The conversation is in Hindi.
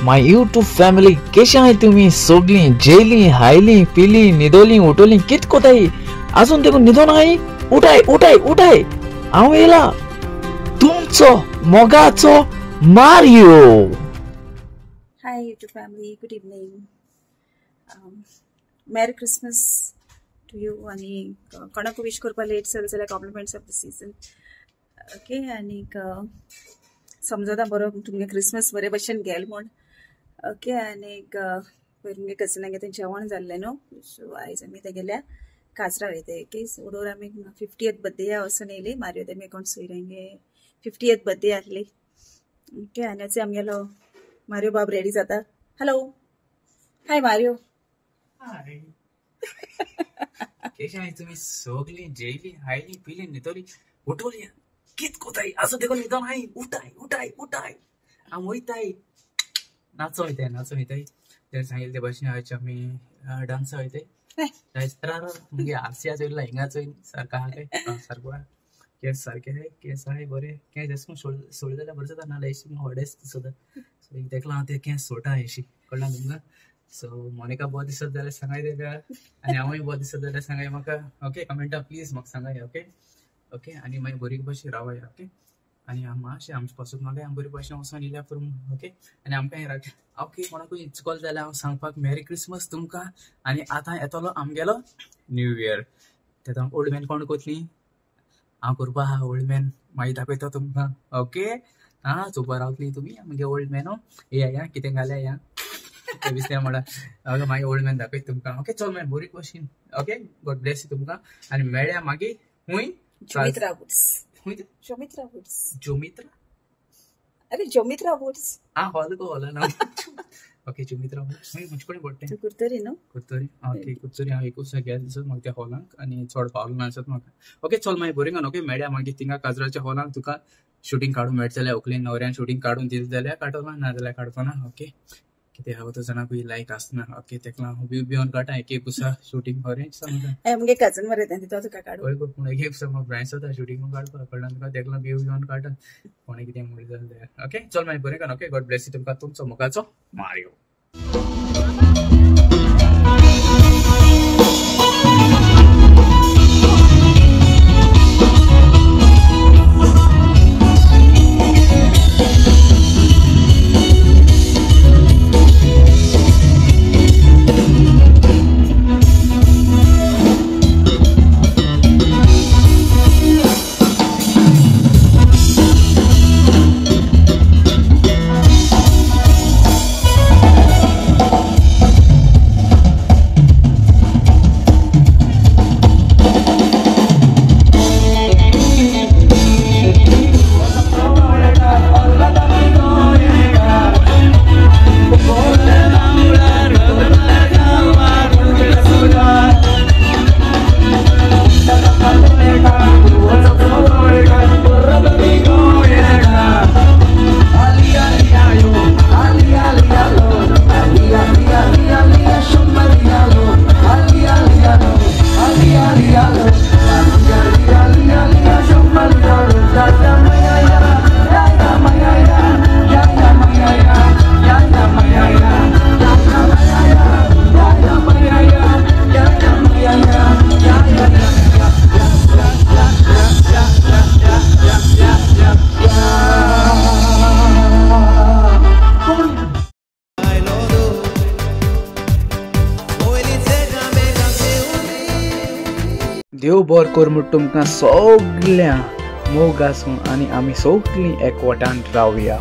माय यूट्यूब फॅमिली कशी आहे तुम्ही सगळी जेली हायली पिली निदोली उठोली कित कोताई अजून देखो निदो नाही उठाय उठाय उठाय हांव येला तुमचो मोगाचो Mario. Hi YouTube family, good evening. Merry Christmas to you आणि कोणाक विश करपा लेट जाल्यार compliments of the season. Okay आणि समजता बरो तुमगे क्रिसमस बरे भशेन गेल म्हण. ओके आणि तुमगे कजनांगे थंय जेवण जाल्लें न्हू, सो आयज आमी ते गेल्या काजरा वयता. ओके सोडोर आमी 50th बर्थडे वचून येयली. मारियो तेमी कोण सोयऱ्यांगे 50th बर्थडे आहली. ओके आनी आमगेलो मारियो बाब रेडी जाता. Hello hi Mario. हाय कशी आहे तुम्ही सगळी जेली हायली पिली निदोली उठोली कित कोताई असं देखो निदो नाही उठाय उठाय उठाय आम वयताय नाचो वयताय तर सांगितले ते भाशेन आयज आमी डान्स वयताय म्हणजे आरसीया चोयला हिंगा चोय सारका आहा काय सारको आहा केस सारके आहाय केस आहाय बरे केस जेस सोड जाल्यार बरें जाता नाल्यार एशी व्हडेच दिसता. सो देखला हांव ते केस सोटा एशी कळना तुमकां. सो मोनिका बहुत दिसत जाल्यार सांगाय तेका आनी हांवूय बहुत दिसत जाल्यार सांगाय म्हाका. ओके कमेंटा प्लीज म्हाका सांगाय. ओके ओके आनी मागीर बरी भशेन रावाय. ओके आनी मातशें आमचे पासून म्हाका बरी भशेन वचून येयल्या करूं. ओके आनी आमकां हें राख ओके कोणाकूय चुकल जाल्यार हांव सांगपाक मेरी क्रिसमस तुमकां. आनी आतां येतलो आमगेलो न्यू इयर. तेका ओल्ड मॅन कोण कोतली हांव करपा आहा ओल्ड मॅन मागीर दाखयता तुमकां. ओके आं चोपा रावतली तुमी आमगे ओल्ड मॅन. या कितें घाल्या या विसल्या म्हणा मागीर ओल्ड मॅन दाखयता तुमकां. ओके चल मॅन बरी भशेन. ओके गॉड ब्लेस यू तुमकां आनी मेळ्या मागीर खूंय जोमित्रा वुड्स. जोमित्रा वुड्स जोमित्रा अरे जोमित्रा वुड्स हॉल गो हॉल ना. ओके जोमित्रा वुड्स मुझे कोणी बोट्टे कुर्तरी न्हू कुर्तरी. ओके कुर्तरी हांव एकूच गेल दिसत म्हाका त्या हॉलांक आनी चड पावलो नासत म्हाका. ओके चल मागीर बरें ओके मेळ्या मागीर थिंगा काजराच्या हॉलांक तुका शुटींग काडून मेळटा जाल्यार व्हंकलेन न्हवऱ्यान शुटींग काडून दिलें जाल्यार काडटलो ना जाल्यार काडपाना. ओके कितें हांव तो जाणांकूय लायक आसना. ओके तेका हांव भिवन काडटा एक दिसा शुटींग ऑरेंज सांगता मुगे कजन मरे तो तुका काडू हय गो पूण एक दिसा म्हाका फ्रेंड्स जाता शुटींग काडपाक कळना तुका तेका भिवन काडटा कोणें कितें म्हणलें जाल्यार. ओके चल मागीर बरें ओके गॉड ब्लेस यू तुमकां तुमचो मोगाचो मारियो. देव बरें कर म्हूण तुमकां सगळ्या मोग आसूं आनी आमी सगळीं एकवटान रावया.